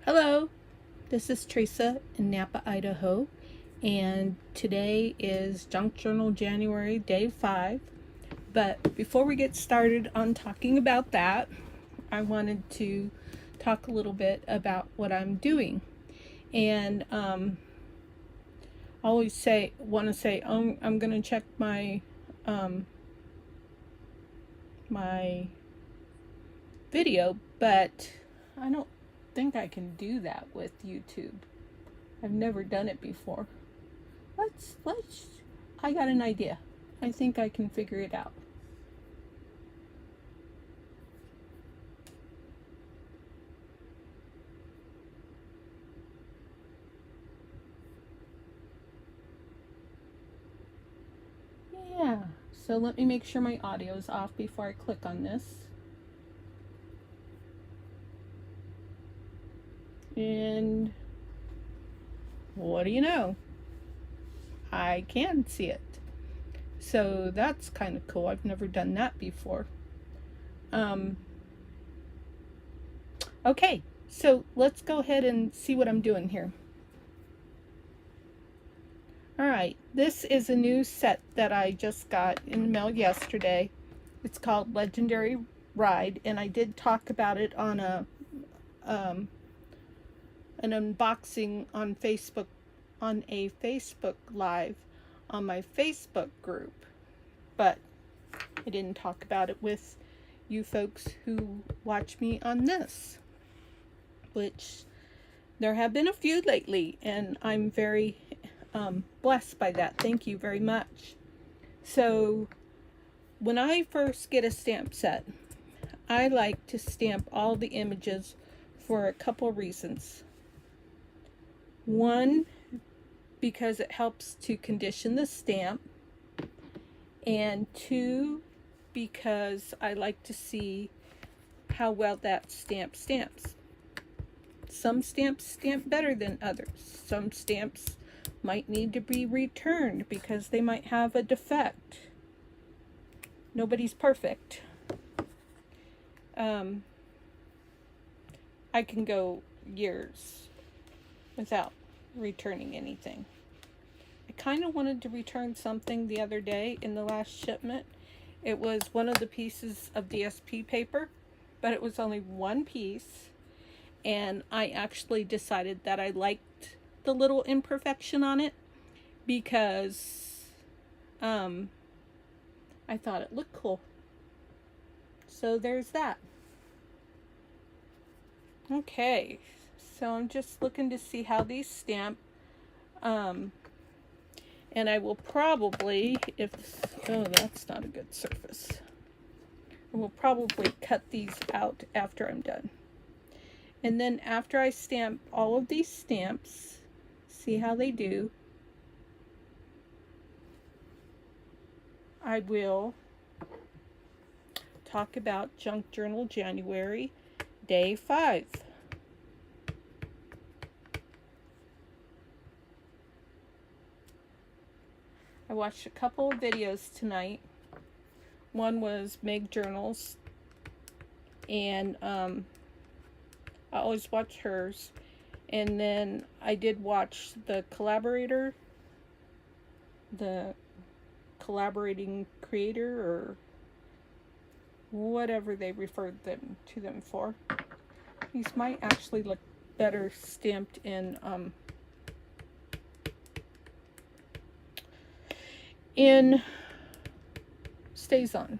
Hello, this is Teresa in Napa, Idaho, and today is Junk Journal January Day 5. But before we get started on talking about that, I wanted to talk a little bit about what I'm doing. And I always want to say, I'm going to check my video, but I don't think I can do that with YouTube. I've never done it before. Let's I got an idea. I think I can figure it out. Yeah. So let me make sure my audio is off before I click on this. And what do you know? I can see it. So that's kind of cool. I've never done that before. Okay, so let's go ahead and see what I'm doing here. Alright, this is a new set that I just got in the mail yesterday. It's called Legendary Ride, and I did talk about it on an unboxing on Facebook, on a Facebook Live on my Facebook group, but I didn't talk about it with you folks who watch me on this, which there have been a few lately, and I'm very blessed by that. Thank you very much. So when I first get a stamp set, I like to stamp all the images for a couple reasons. One, because it helps to condition the stamp, and two, because I like to see how well that stamp stamps. Some stamps stamp better than others. Some stamps might need to be returned because they might have a defect. Nobody's perfect. I can go years without returning anything. I kind of wanted to return something the other day in the last shipment. It was one of the pieces of DSP paper, but it was only one piece, and I actually decided that I liked the little imperfection on it because I thought it looked cool. So there's that. Okay, so I'm just looking to see how these stamp. And I will probably, oh, that's not a good surface. I will probably cut these out after I'm done. And then after I stamp all of these stamps, see how they do, I will talk about Junk Journal January Day 5. I watched a couple of videos tonight. One was Meg Journals, and I always watch hers. And then I did watch the collaborating creator, or whatever they referred to them for. These might actually look better stamped in StazOn.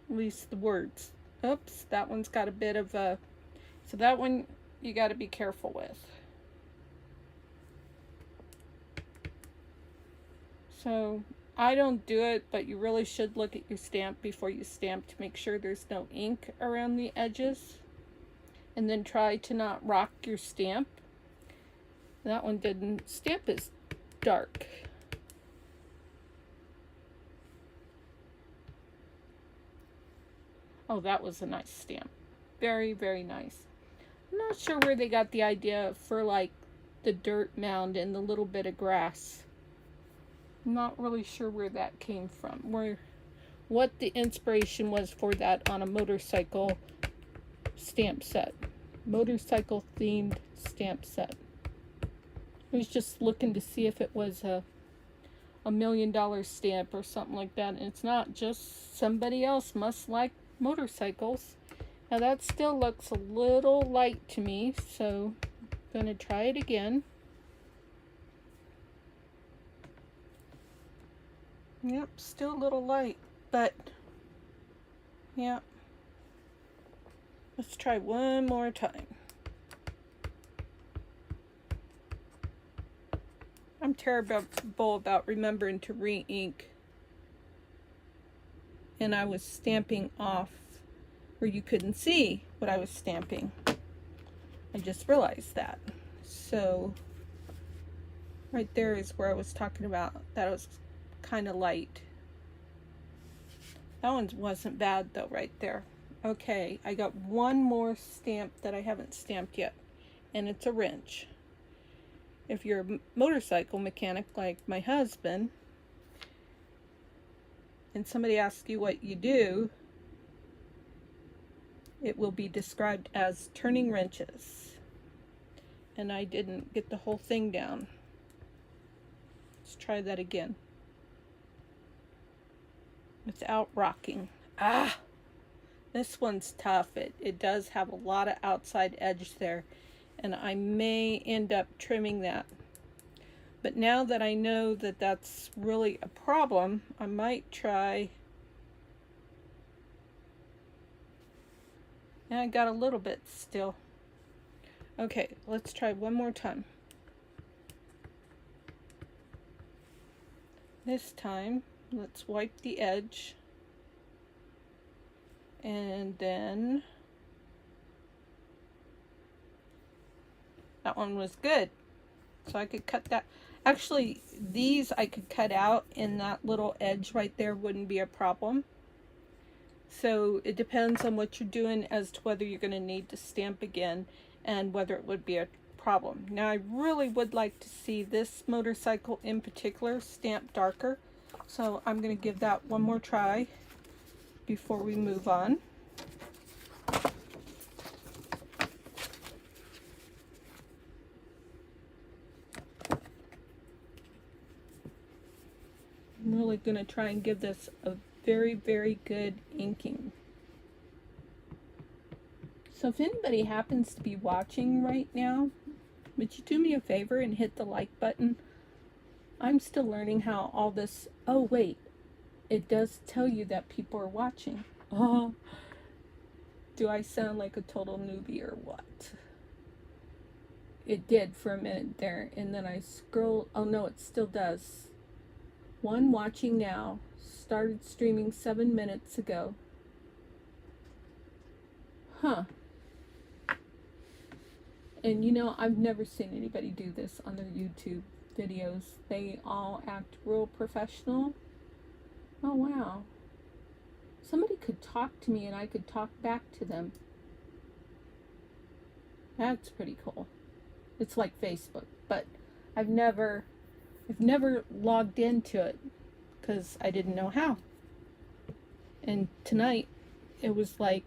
At least the words. Oops, that one's got a bit of a, so that one you got to be careful with. So I don't do it, but you really should look at your stamp before you stamp to make sure there's no ink around the edges. And then try to not rock your stamp. That one didn't stamp as dark. Oh, that was a nice stamp. Very, very nice. I'm not sure where they got the idea for like the dirt mound and the little bit of grass. I'm not really sure where that came from. What the inspiration was for that on a motorcycle stamp set. motorcycle themed stamp set. I was just looking to see if it was a $1 million stamp or something like that, and it's not. Just somebody else must like motorcycles. Now that still looks a little light to me, so I'm going to try it again. Yep, still a little light, but yeah. Let's try one more time. I'm terrible about remembering to re-ink. And I was stamping off where you couldn't see what I was stamping. I just realized that. So right there is where I was talking about that was kind of light. That one wasn't bad though, right there. Okay, I got one more stamp that I haven't stamped yet, and it's a wrench. If you're a motorcycle mechanic like my husband, and somebody asks you what you do, it will be described as turning wrenches. And I didn't get the whole thing down. Let's try that again. Without rocking. Ah! This one's tough. It does have a lot of outside edge there, and I may end up trimming that. But now that I know that that's really a problem, I might try. And I got a little bit still. Okay, let's try one more time. This time, let's wipe the edge. And then that one was good. So I could cut that. Actually, these I could cut out, and that little edge right there wouldn't be a problem. So it depends on what you're doing as to whether you're going to need to stamp again and whether it would be a problem. Now I really would like to see this motorcycle in particular stamped darker. So I'm going to give that one more try before we move on. I'm really going to try and give this a very, very good inking. So if anybody happens to be watching right now, would you do me a favor and hit the like button? I'm still learning how all this... Oh wait, it does tell you that people are watching. Oh, do I sound like a total newbie or what? It did for a minute there, and then I scroll. Oh no, it still does. One watching now, started streaming 7 minutes ago. Huh. And you know, I've never seen anybody do this on their YouTube videos. They all act real professional. Oh wow. Somebody could talk to me and I could talk back to them. That's pretty cool. It's like Facebook, but I've never logged into it because I didn't know how. And tonight it was like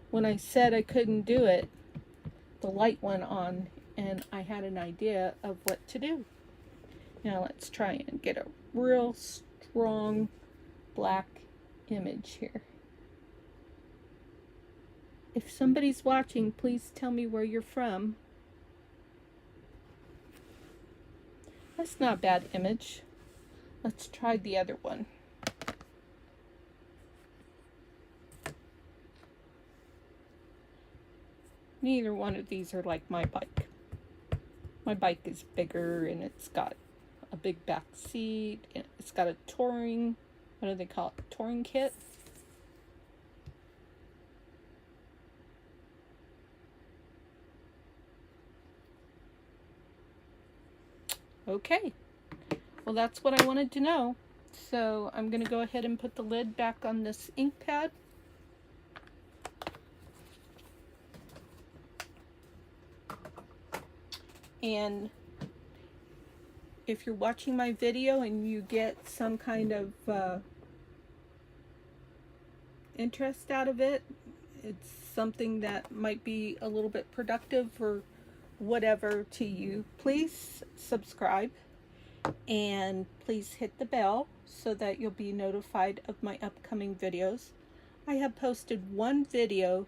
when I said I couldn't do it, the light went on and I had an idea of what to do. Now let's try and get a real strong black image here. If somebody's watching, please tell me where you're from. That's not a bad image. Let's try the other one. Neither one of these are like my bike. My bike is bigger and it's got a big back seat. And it's got a touring, what do they call it? Touring kit. Okay, well that's what I wanted to know. So I'm going to go ahead and put the lid back on this ink pad. And if you're watching my video and you get some kind of interest out of it, it's something that might be a little bit productive or whatever to you, please subscribe and please hit the bell so that you'll be notified of my upcoming videos. I have posted one video.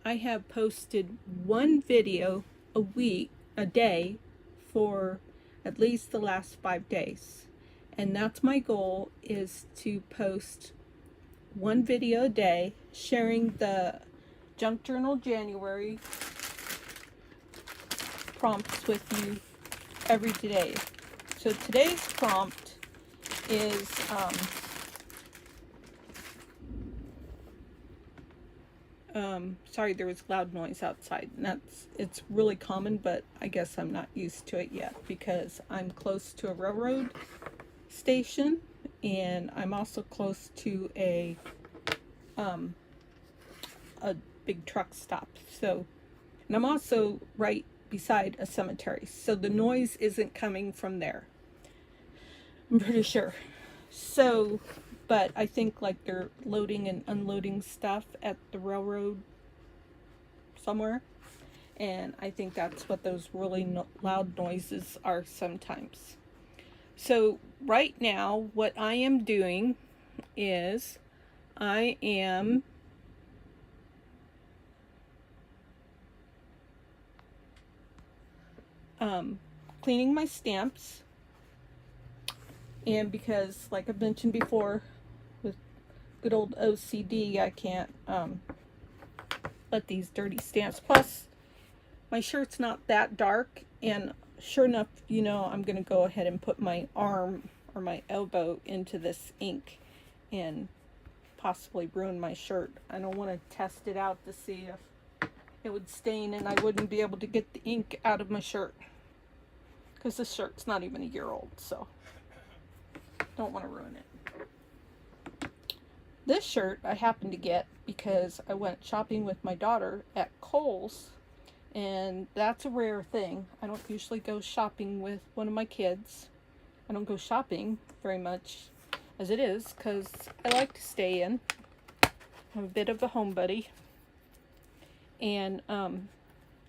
I have posted one video a day for at least the last 5 days. And that's my goal, is to post one video a day, sharing the Junk Journal January prompts with you every day. So today's prompt is sorry, there was loud noise outside, and it's really common, but I guess I'm not used to it yet because I'm close to a railroad station, and I'm also close to a big truck stop. So, and I'm also right beside a cemetery, so the noise isn't coming from there, I'm pretty sure. So, but I think like they're loading and unloading stuff at the railroad somewhere, and I think that's what those really loud noises are sometimes. So right now what I am doing is I am cleaning my stamps, and because, like I've mentioned before, with good old OCD, I can't let these dirty stamps. Plus, my shirt's not that dark, and sure enough, you know, I'm going to go ahead and put my arm or my elbow into this ink and possibly ruin my shirt. I don't want to test it out to see if it would stain and I wouldn't be able to get the ink out of my shirt, because this shirt's not even a year old, so don't want to ruin it. This shirt I happened to get because I went shopping with my daughter at Kohl's, and that's a rare thing. I don't usually go shopping with one of my kids. I don't go shopping very much as it is because I like to stay in. I'm a bit of a homebody. And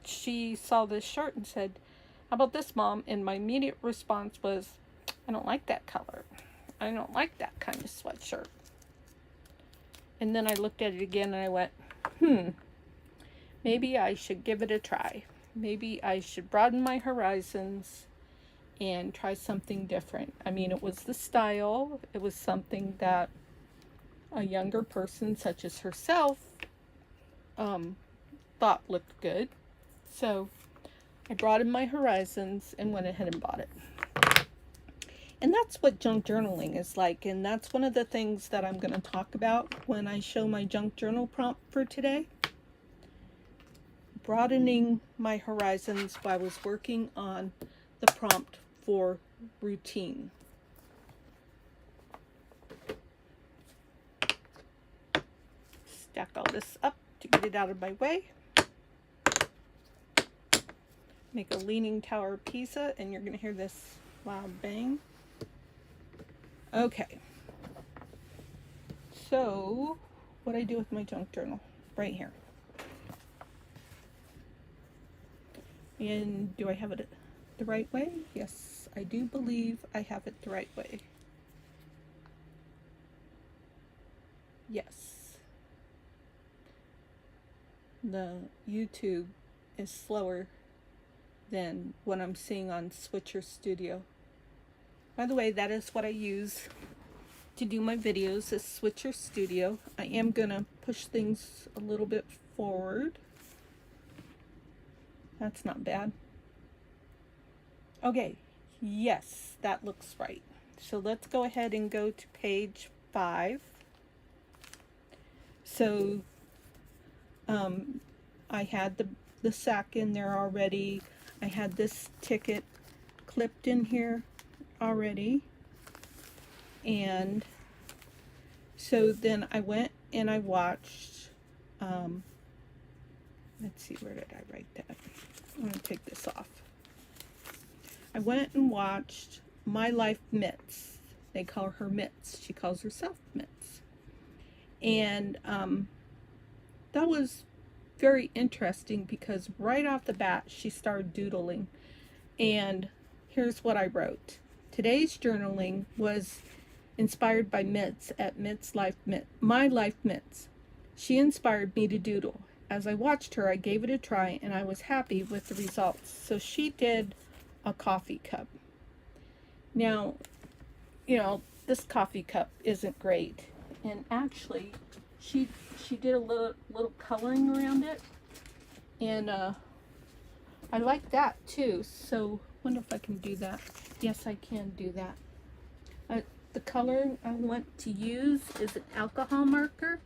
she saw this shirt and said, "How about this, Mom?" And my immediate response was, "I don't like that color. I don't like that kind of sweatshirt." And then I looked at it again and I went, maybe I should give it a try. Maybe I should broaden my horizons and try something different. I mean, it was the style. It was something that a younger person such as herself thought looked good. So I broadened my horizons and went ahead and bought it. And that's what junk journaling is like, and that's one of the things that I'm going to talk about when I show my junk journal prompt for today. Broadening my horizons while I was working on the prompt for routine. Stack all this up to get it out of my way. Make a leaning tower of Pisa, and you're going to hear this loud bang. Okay, so what I do with my junk journal, right here. And do I have it the right way? Yes, I do believe I have it the right way. Yes. The YouTube is slower than what I'm seeing on Switcher Studio. By the way, that is what I use to do my videos, is Switcher Studio. I am gonna push things a little bit forward. That's not bad. Okay, yes, that looks right. So let's go ahead and go to page 5. So I had the sack in there already. I had this ticket clipped in here already, and so then I went and I watched let's see, where did I write that? I'm going to take this off. I went and watched My Life Myths, They call her Mitts. She calls herself Mitts. And that was very interesting because right off the bat she started doodling. And here's what I wrote. Today's journaling was inspired by Mitts at Mitts Life My Life Mitts. She inspired me to doodle. As I watched her, I gave it a try and I was happy with the results. So she did a coffee cup. Now, you know, this coffee cup isn't great. And actually, she did a little coloring around it. And I like that too. So I wonder if I can do that. Yes, I can do that. The color I want to use is an alcohol marker.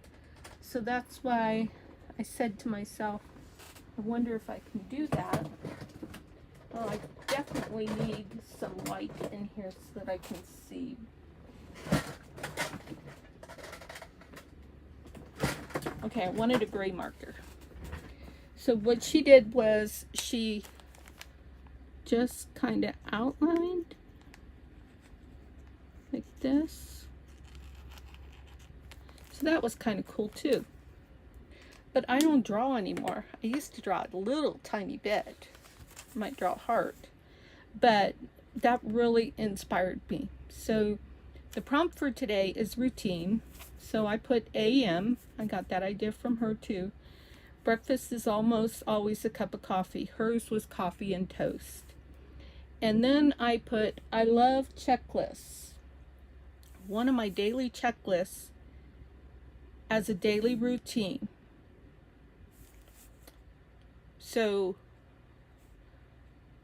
So that's why I said to myself, I wonder if I can do that. Well, I definitely need some light in here so that I can see. Okay, I wanted a gray marker. So what she did was she just kind of outlined like this. So that was kind of cool too. But I don't draw anymore. I used to draw a little tiny bit. I might draw a heart. But that really inspired me. So the prompt for today is routine. So I put AM. I got that idea from her too. Breakfast is almost always a cup of coffee. Hers was coffee and toast. And then I put, I love checklists. One of my daily checklists as a daily routine. So,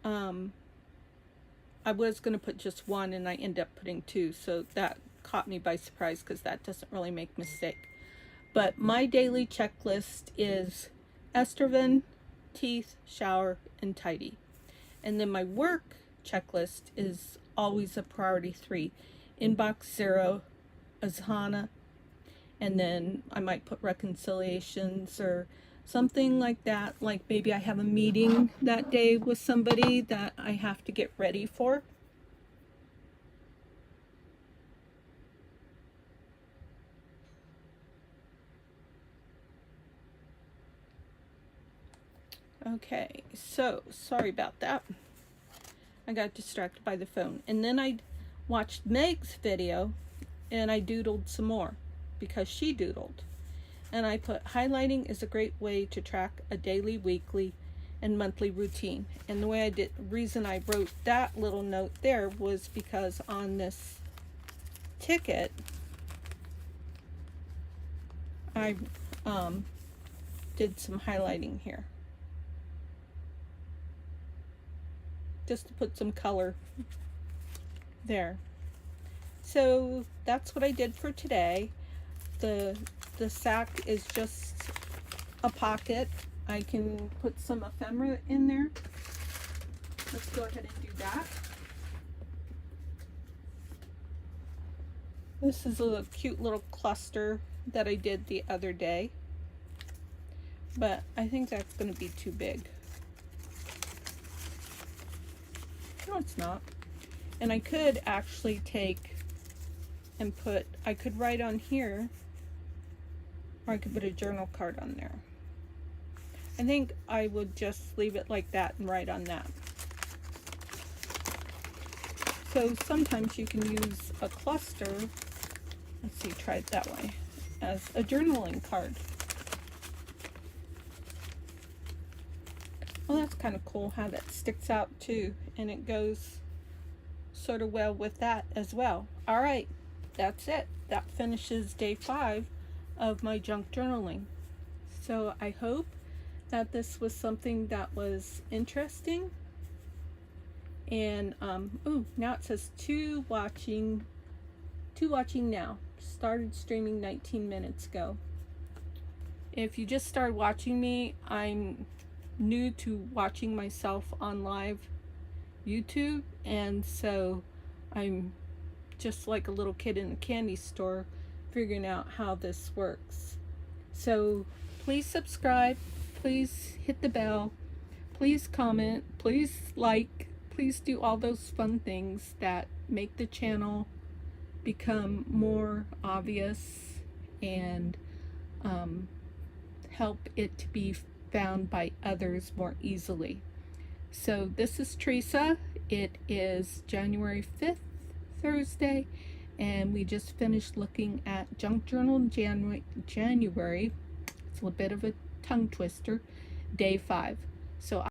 I was going to put just one and I ended up putting two. So that caught me by surprise because that doesn't really make mistake. But my daily checklist is Estrogen, teeth, shower, and tidy. And then my work checklist is always a priority 3. Inbox 0, Asana, and then I might put reconciliations or something like that. Like maybe I have a meeting that day with somebody that I have to get ready for. Okay, so sorry about that. I got distracted by the phone. And then I watched Meg's video and I doodled some more because she doodled. And I put highlighting is a great way to track a daily, weekly, and monthly routine. And the way I did, reason I wrote that little note there was because on this ticket, I did some highlighting here. Just to put some color there. So that's what I did for today. The sack is just a pocket. I can put some ephemera in there. Let's go ahead and do that. This is a cute little cluster that I did the other day, but I think that's going to be too big. No, it's not. And I could actually take and put, I could write on here, or I could put a journal card on there. I think I would just leave it like that and write on that. So sometimes you can use a cluster, let's see, try it that way, as a journaling card. Well, that's kind of cool how that sticks out too, and it goes sort of well with that as well. All right, that's it. That finishes day 5 of my junk journaling. So I hope that this was something that was interesting. And ooh, now it says two watching now. Started streaming 19 minutes ago. If you just started watching me, I'm new to watching myself on live YouTube, and so I'm just like a little kid in a candy store figuring out how this works. So please subscribe, please hit the bell, please comment, please like, please do all those fun things that make the channel become more obvious and help it to be found by others more easily. So this is Teresa. It is January 5th, Thursday, and we just finished looking at Junk Journal January. It's a little bit of a tongue twister, day 5. So